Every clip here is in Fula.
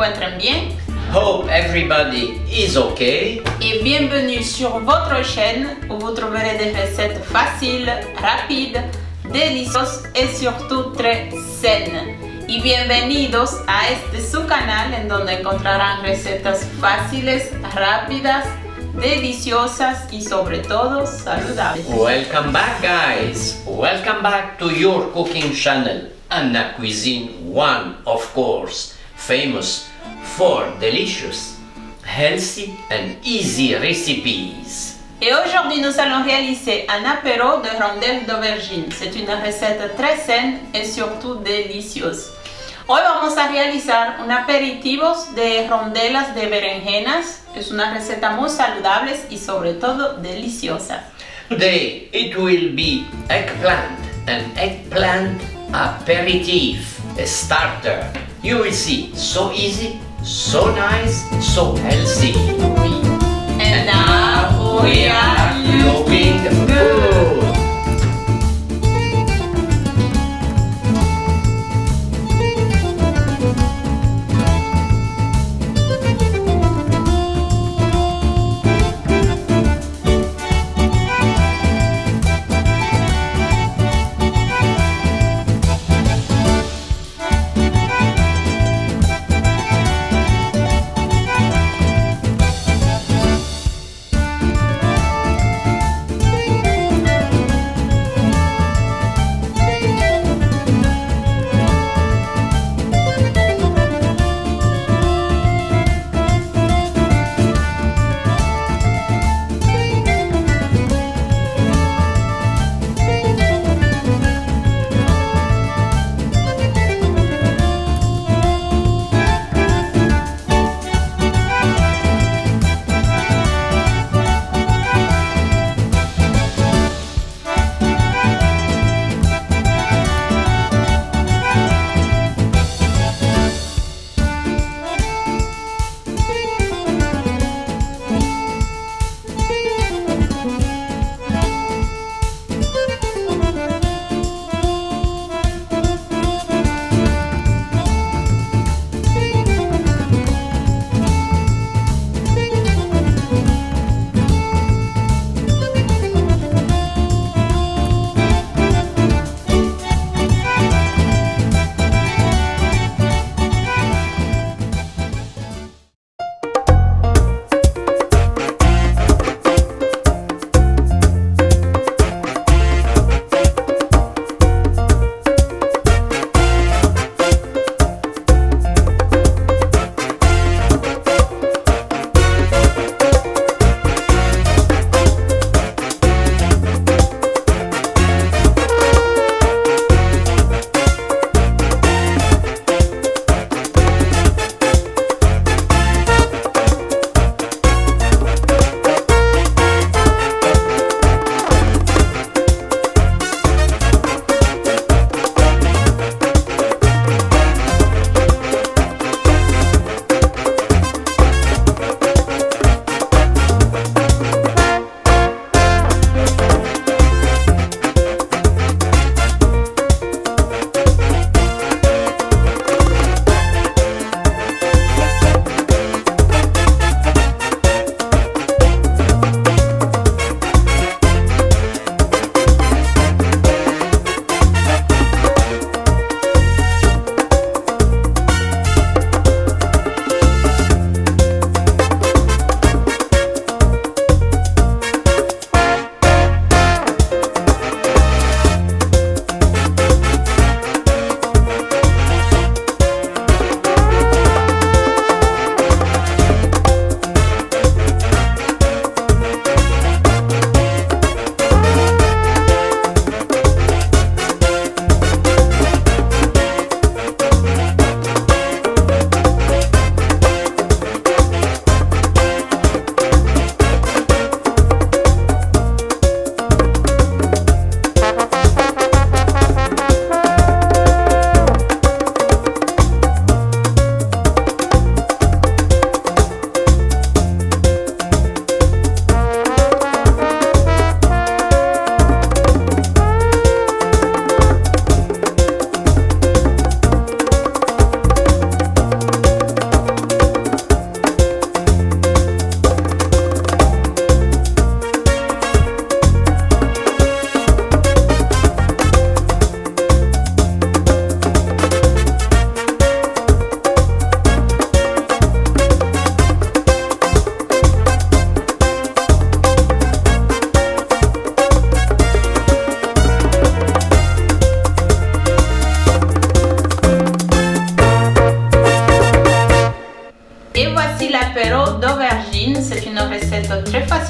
encuentren bien. Hope everybody is okay. Et bienvenue sur votre chaîne où vous trouverez des recettes faciles, rapides, délicieuses et surtout très saines. Y bienvenidos a este su canal en donde encontrarán recetas fáciles, rápidas, deliciosas y sobre todo saludables. Welcome back, guys. Welcome back to your cooking channel, Anna Cuisine One, of course, famous for delicious, healthy and easy recipes. Et aujourd'hui, nous allons réaliser un apéro de rondelles d'aubergine. C'est une recette très saine et surtout deliciosa. Hoy vamos a realizar un aperitivo de rondelas de berenjenas. Es una receta muy saludable y sobre todo deliciosa. Today it will be eggplant, an eggplant aperitif, a starter. You will see, so easy, so nice, so healthy. And now we are looking good.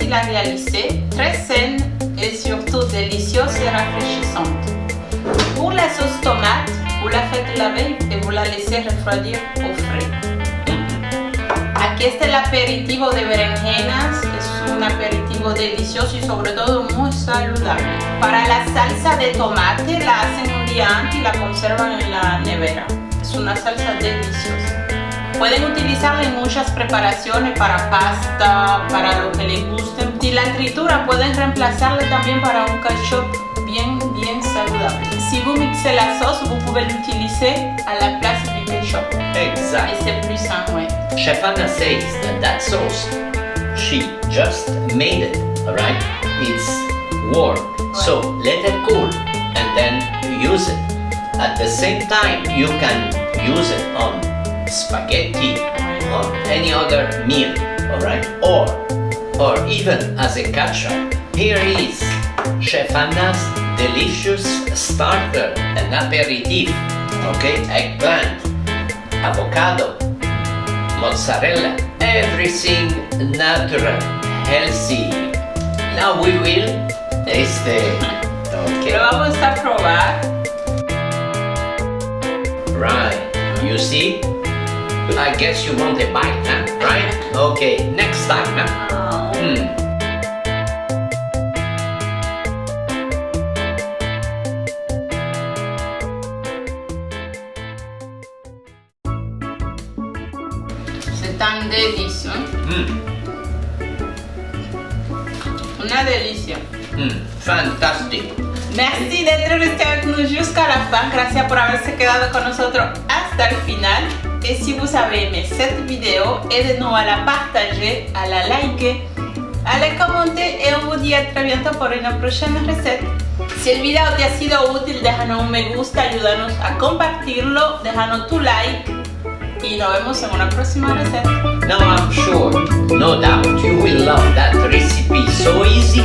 facile à réaliser, très saine et surtout délicieuse et rafraîchissante. Pour la sauce tomate, vous la faites la veille et vous la laissez refroidir au frais. Aquí está el aperitivo de berenjenas, es un aperitivo delicioso y sobre todo muy saludable. Para la salsa de tomate la hacen un día antes y la conservan en la nevera. Es una salsa deliciosa. Pueden utilizarla en muchas preparaciones, para pasta, para lo que les guste. Si la tritura pueden reemplazarla también para un ketchup bien saludable. Si vous mixez la sauce, vous pouvez l'utiliser à la place du ketchup. Exact. Et c'est plus sain, ouais. Chef Anna says that sauce, she just made it, alright? It's warm, so let it cool and then use it. At the same time, you can use it on spaghetti, on any other meal, alright? Or even as a ketchup. Here is Chef Anna's delicious starter, an aperitif, okay? Eggplant, avocado, mozzarella, everything natural, healthy. Now we will taste it. Okay. Lo vamos a probar. Right. You see? I guess you want a bite, huh? Right? Okay. Next time, huh? C'est un délice. Una delicia. Fantastic. Merci d'être resté avec nous jusqu'à la fin. Gracias por haberse quedado con nosotros hasta el final. Et si vous avez aimé cette vidéo, aidez-nous à la partager, à la liker, à la commenter et on vous dit à très bientôt pour une prochaine recette. Si el video te ha sido útil, déjanos un me gusta, ayúdanos a compartirlo, déjanos tu like y nos vemos en una próxima receta. Now I'm sure, no doubt, you will love that recipe. So easy,